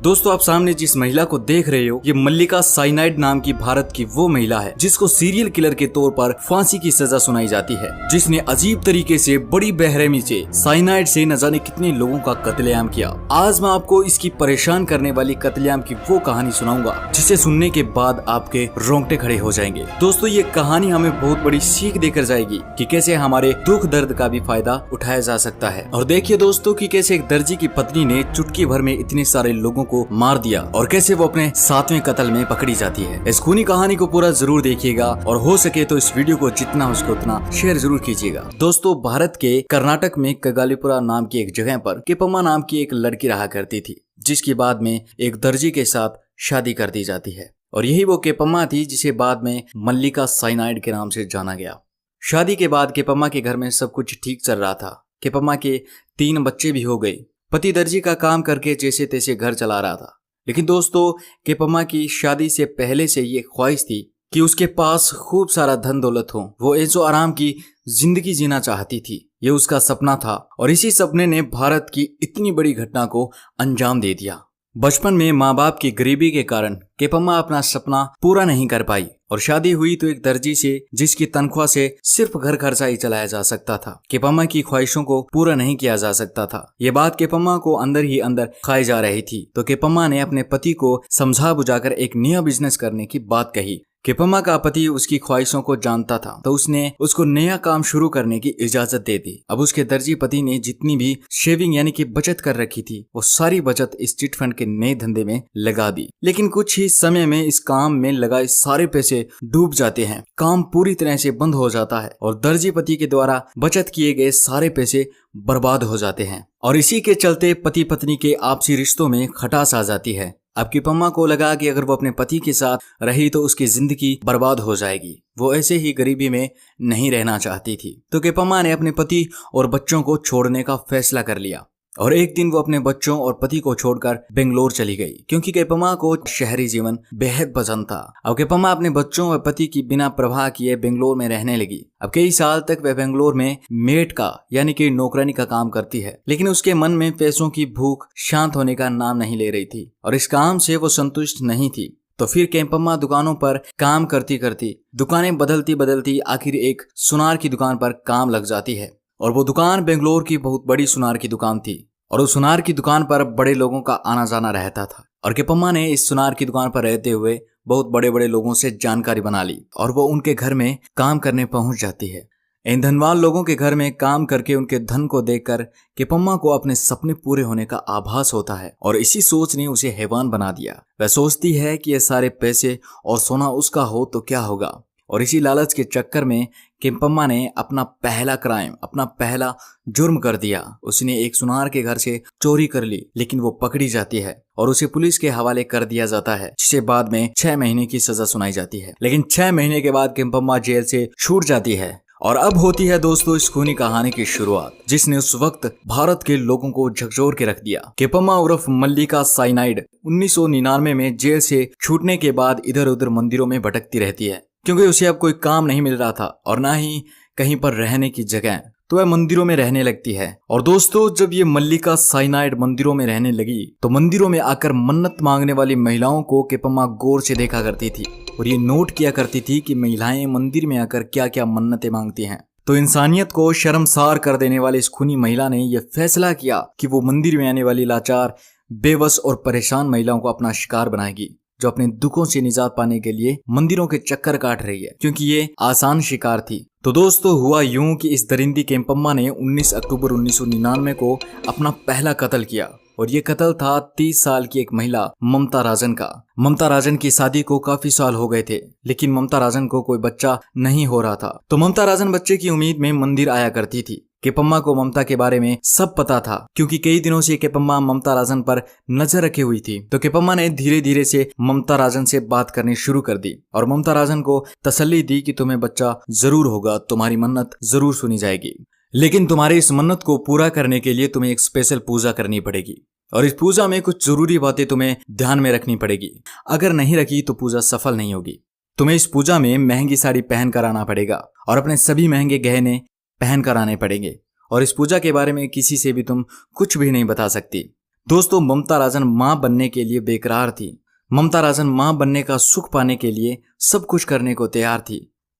दोस्तों आप सामने जिस महिला को देख रहे हो ये मल्लिका साइनाइड नाम की भारत की वो महिला है जिसको सीरियल किलर के तौर पर फांसी की सजा सुनाई जाती है, जिसने अजीब तरीके से बड़ी बेरहमी से साइनाइड से न जाने कितने लोगों का कत्लेआम किया। आज मैं आपको इसकी परेशान करने वाली कत्लेआम की वो कहानी सुनाऊंगा जिसे सुनने के बाद आपके रोंगटे खड़े हो जाएंगे। दोस्तों ये कहानी हमें बहुत बड़ी सीख देकर जाएगी कि कैसे हमारे दुख दर्द का भी फायदा उठाया जा सकता है। और देखिए दोस्तों कि कैसे एक दर्जी की पत्नी ने चुटकी भर में इतने सारे लोगों को मार दिया और कैसे वो अपने 7वें कत्ल में पकड़ी जाती है। इस खूनी कहानी को पूरा जरूर देखिएगा और हो सके तो इस वीडियो को जितना हो सके उतना शेयर जरूर कीजिएगा। दोस्तों भारत के कर्नाटक में कगालीपुरा नाम की एक जगह पर केपम्मा नाम की एक लड़की रहा करती थी, जिसकी बाद में एक दर्जी के साथ शादी कर दी जाती है और यही वो केपम्मा थी जिसे बाद में मल्लिका साइनाइड के नाम से जाना गया। शादी के बाद केपम्मा के घर में सब कुछ ठीक चल रहा था। केपम्मा के 3 बच्चे भी हो गए। पति दर्जी का काम करके जैसे तैसे घर चला रहा था। लेकिन दोस्तों केपम्मा की शादी से पहले से ये ख्वाहिश थी कि उसके पास खूब सारा धन दौलत हो। वो ऐशो आराम की जिंदगी जीना चाहती थी, ये उसका सपना था और इसी सपने ने भारत की इतनी बड़ी घटना को अंजाम दे दिया। बचपन में माँ बाप की गरीबी के कारण केपम्मा अपना सपना पूरा नहीं कर पाई और शादी हुई तो एक दर्जी से जिसकी तनख्वाह से सिर्फ घर खर्चा ही चलाया जा सकता था। केपम्मा की ख्वाहिशों को पूरा नहीं किया जा सकता था। ये बात केपम्मा को अंदर ही अंदर खाई जा रही थी। तो केपम्मा ने अपने पति को समझा बुझाकर एक नया बिजनेस करने की बात कही। केपम्मा का पति उसकी ख्वाहिशों को जानता था तो उसने उसको नया काम शुरू करने की इजाजत दे दी। अब उसके दर्जी पति ने जितनी भी शेविंग यानी कि बचत कर रखी थी वो सारी बचत इस चिट फंड के नए धंधे में लगा दी। लेकिन कुछ ही समय में इस काम में लगाए सारे पैसे डूब जाते हैं। काम पूरी तरह से बंद हो जाता है और दर्जी पति के द्वारा बचत किए गए सारे पैसे बर्बाद हो जाते हैं और इसी के चलते पति पत्नी के आपसी रिश्तों में खटास आ जाती है। अब केपम्मा को लगा कि अगर वो अपने पति के साथ रही तो उसकी जिंदगी बर्बाद हो जाएगी। वो ऐसे ही गरीबी में नहीं रहना चाहती थी। तो केपम्मा ने अपने पति और बच्चों को छोड़ने का फैसला कर लिया और एक दिन वो अपने बच्चों और पति को छोड़कर बेंगलोर चली गई, क्योंकि केपम्मा को शहरी जीवन बेहद पसंद था। अब केपम्मा अपने बच्चों और पति की बिना परवाह किए बेंगलोर में रहने लगी। अब कई साल तक वह बेंगलोर में मेड का यानी कि नौकरानी का काम करती है, लेकिन उसके मन में पैसों की भूख शांत होने का नाम नहीं ले रही थी और इस काम से वो संतुष्ट नहीं थी। तो फिर केपम्मा दुकानों पर काम करती करती दुकानें बदलती बदलती आखिर एक सुनार की दुकान पर काम लग जाती है और वो दुकान बेंगलोर की बहुत बड़ी सुनार की दुकान थी और उस सुनार की दुकान पर बड़े लोगों का आना जाना रहता था और केपम्मा ने इस सुनार की दुकान पर रहते हुए बहुत बड़े बड़े लोगों से जानकारी बना ली और वो उनके घर में काम करने पहुंच जाती है। इन धनवान लोगों के घर में काम करके उनके धन को देखकर केपम्मा को अपने सपने पूरे होने का आभास होता है और इसी सोच ने उसे हैवान बना दिया। वह सोचती है कि ये सारे पैसे और सोना उसका हो तो क्या होगा और इसी लालच के चक्कर में केपम्मा ने अपना पहला क्राइम, अपना पहला जुर्म कर दिया। उसने एक सुनार के घर से चोरी कर ली, लेकिन वो पकड़ी जाती है और उसे पुलिस के हवाले कर दिया जाता है, जिसे बाद में 6 महीने की सजा सुनाई जाती है। लेकिन 6 महीने के बाद केपम्मा जेल से छूट जाती है और अब होती है दोस्तों इस खूनी कहानी की शुरुआत, जिसने उस वक्त भारत के लोगों को झकझोर के रख दिया। केपम्मा उर्फ मल्लिका साइनाइड 1999 में जेल से छूटने के बाद इधर उधर मंदिरों में भटकती रहती है, क्योंकि उसे अब कोई काम नहीं मिल रहा था और ना ही कहीं पर रहने की जगह, तो वह मंदिरों में रहने लगती है। और दोस्तों जब ये मल्लिका साइनाइड मंदिरों में रहने लगी तो मंदिरों में आकर मन्नत मांगने वाली महिलाओं को केपम्मा गौर से देखा करती थी और ये नोट किया करती थी कि महिलाएं मंदिर में आकर क्या क्या मन्नतें मांगती हैं। तो इंसानियत को शर्मसार कर देने वाली इस खूनी महिला ने यह फैसला किया कि वो मंदिर में आने वाली लाचार, बेबस और परेशान महिलाओं को अपना शिकार बनाएगी, जो अपने दुखों से निजात पाने के लिए मंदिरों के चक्कर काट रही है, क्योंकि ये आसान शिकार थी। तो दोस्तों हुआ यूं कि इस दरिंदी केपम्मा ने 19 अक्टूबर 1999 को अपना पहला कत्ल किया और ये कत्ल था 30 साल की एक महिला ममता राजन का। ममता राजन की शादी को काफी साल हो गए थे, लेकिन ममता राजन को कोई बच्चा नहीं हो रहा था। तो ममता राजन बच्चे की उम्मीद में मंदिर आया करती थी। केपम्मा को ममता के बारे में सब पता था, क्योंकि कई दिनों से केपम्मा ममता राजन पर नजर रखे हुई थी। तो केपम्मा ने धीरे धीरे से ममता राजन से बात करनी शुरू कर दी और ममता राजन को तसल्ली दी कि तुम्हें बच्चा जरूर होगा, तुम्हारी मन्नत जरूर सुनी जाएगी, लेकिन तुम्हारी इस मन्नत को पूरा करने के लिए तुम्हें एक स्पेशल पूजा करनी पड़ेगी और इस पूजा में कुछ जरूरी बातें तुम्हें ध्यान में रखनी पड़ेगी। अगर नहीं रखी तो पूजा सफल नहीं होगी। तुम्हें इस पूजा में महंगी साड़ी पहन कर आना पड़ेगा और अपने सभी महंगे गहने पहन कर आने पड़ेंगे और इस पूजा के बारे में किसी से भी तुम कुछ भी नहीं बता सकती। दोस्तों ममता राजन मां बनने के लिए बेकरार थी। ममता राजन मां बनने का सुख पाने के लिए सब कुछ करने को तैयार थी,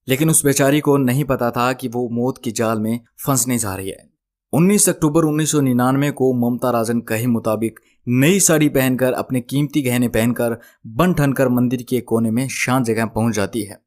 लेकिन उस बेचारी को नहीं पता था कि वो मौत की जाल में फंसने जा रही है। 19 अक्टूबर 1999 को ममता राजन कहे मुताबिक नई साड़ी पहनकर, अपने कीमती गहने पहनकर, बन ठनकर मंदिर के कोने में शांत जगह पहुंच जाती है,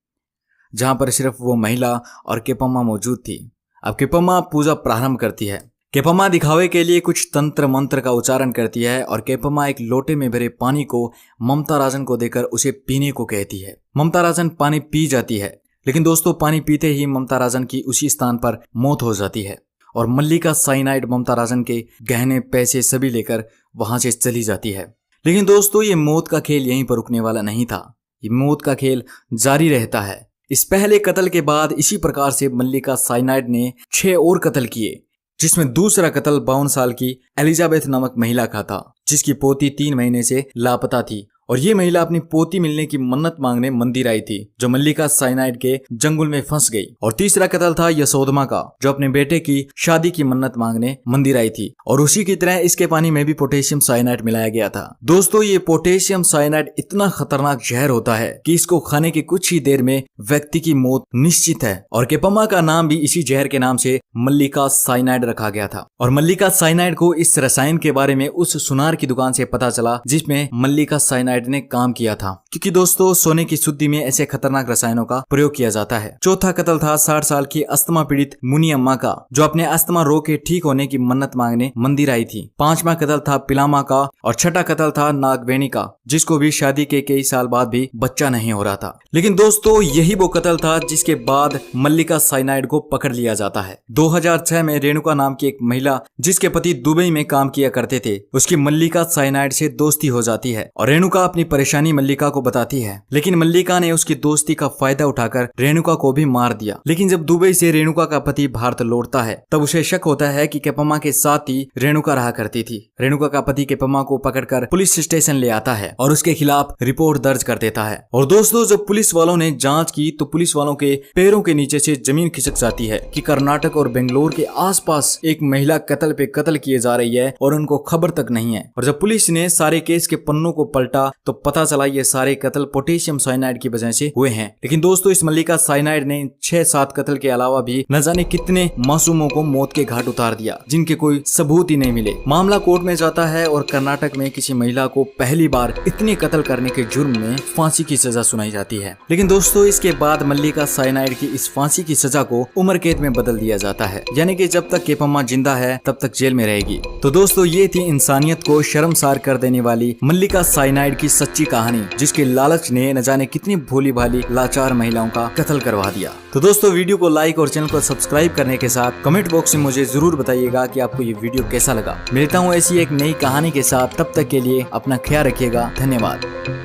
जहां पर सिर्फ वो महिला और केपम्मा मौजूद थी। अब केपम्मा पूजा प्रारंभ करती है। केपम्मा दिखावे के लिए कुछ तंत्र मंत्र का उच्चारण करती है और केपम्मा एक लोटे में भरे पानी को ममता राजन को देकर उसे पीने को कहती है। ममता राजन पानी पी जाती है, लेकिन दोस्तों पानी पीते ही ममता राजन की उसी स्थान पर मौत हो जाती है और मल्लिका साइनाइड ममता राजन के गहने पैसे सभी लेकर वहां से चली जाती है। लेकिन दोस्तों ये मौत का खेल यहीं पर रुकने वाला नहीं था, ये मौत का खेल जारी रहता है। इस पहले कत्ल के बाद इसी प्रकार से मल्लिका साइनाइड ने 6 और कत्ल किए, जिसमें दूसरा कत्ल 52 साल की एलिजाबेथ नामक महिला का था, जिसकी पोती 3 महीने से लापता थी और ये महिला अपनी पोती मिलने की मन्नत मांगने मंदिर आई थी, जो मल्लिका साइनाइड के जंगल में फंस गई। और तीसरा कत्ल था यशोधमा का, जो अपने बेटे की शादी की मन्नत मांगने मंदिर आई थी और उसी की तरह इसके पानी में भी पोटेशियम साइनाइड मिलाया गया था। दोस्तों ये पोटेशियम साइनाइड इतना खतरनाक जहर होता है कि इसको खाने की कुछ ही देर में व्यक्ति की मौत निश्चित है और केपम्मा का नाम भी इसी जहर के नाम से मल्लिका साइनाइड रखा गया था। और मल्लिका साइनाइड को इस रसायन के बारे में उस सुनार की दुकान से पता चला जिसमें मल्लिका साइनाइड ने काम किया था, क्योंकि दोस्तों सोने की शुद्धि में ऐसे खतरनाक रसायनों का प्रयोग किया जाता है। चौथा कत्ल था 60 साल की अस्थमा पीड़ित मुनी अम्मा का, जो अपने अस्थमा रोग के ठीक होने की मन्नत मांगने मंदिर आई थी। 5वां कत्ल था पिलामा का और 6ठा कत्ल था नागवेणी का, जिसको भी शादी के कई साल बाद भी बच्चा नहीं हो रहा था। लेकिन दोस्तों यही वो कत्ल था जिसके बाद मल्लिका साइनाइड को पकड़ लिया जाता है। 2006 में रेणुका नाम की एक महिला, जिसके पति दुबई में काम किया करते थे, उसकी मल्लिका साइनाइड से दोस्ती हो जाती है और रेणुका अपनी परेशानी मल्लिका को बताती है, लेकिन मल्लिका ने उसकी दोस्ती का फायदा उठाकर रेणुका को भी मार दिया। लेकिन जब दुबई से रेणुका का पति भारत लौटता है तब उसे शक होता है कि केपम्मा के साथ ही रेणुका रहा करती थी। रेणुका का पति केपम्मा को पकड़कर पुलिस स्टेशन ले आता है और उसके खिलाफ रिपोर्ट दर्ज कर देता है। और दोस्तों जब पुलिस वालों ने जांच की तो पुलिस वालों के पैरों के नीचे से जमीन खिसक जाती है कि कर्नाटक और बेंगलोर के आसपास एक महिला कत्ल पे कत्ल किए जा रही है और उनको खबर तक नहीं है। और जब पुलिस ने सारे केस के पन्नों को पलटा तो पता चला ये सारे कत्ल पोटेशियम साइनाइड की वजह से हुए हैं। लेकिन दोस्तों इस मल्लिका साइनाइड ने 6-7 कत्ल के अलावा भी न जाने कितने मासूमों को मौत के घाट उतार दिया, जिनके कोई सबूत ही नहीं मिले। मामला कोर्ट में जाता है और कर्नाटक में किसी महिला को पहली बार इतने कत्ल करने के जुर्म में फांसी की सजा सुनाई जाती है। लेकिन दोस्तों इसके बाद मल्लिका साइनाइड की इस फांसी की सजा को उम्र कैद में बदल दिया जाता है, यानी कि जब तक केपम्मा जिंदा है तब तक जेल में रहेगी। तो दोस्तों ये थी इंसानियत को शर्मसार कर देने वाली मल्लिका साइनाइड की सच्ची कहानी, जिसके लालच ने न जाने कितनी भोली भाली लाचार महिलाओं का कत्ल करवा दिया। तो दोस्तों वीडियो को लाइक और चैनल को सब्सक्राइब करने के साथ कमेंट बॉक्स में मुझे जरूर बताइएगा कि आपको ये वीडियो कैसा लगा। मिलता हूँ ऐसी एक नई कहानी के साथ, तब तक के लिए अपना ख्याल रखिएगा। धन्यवाद।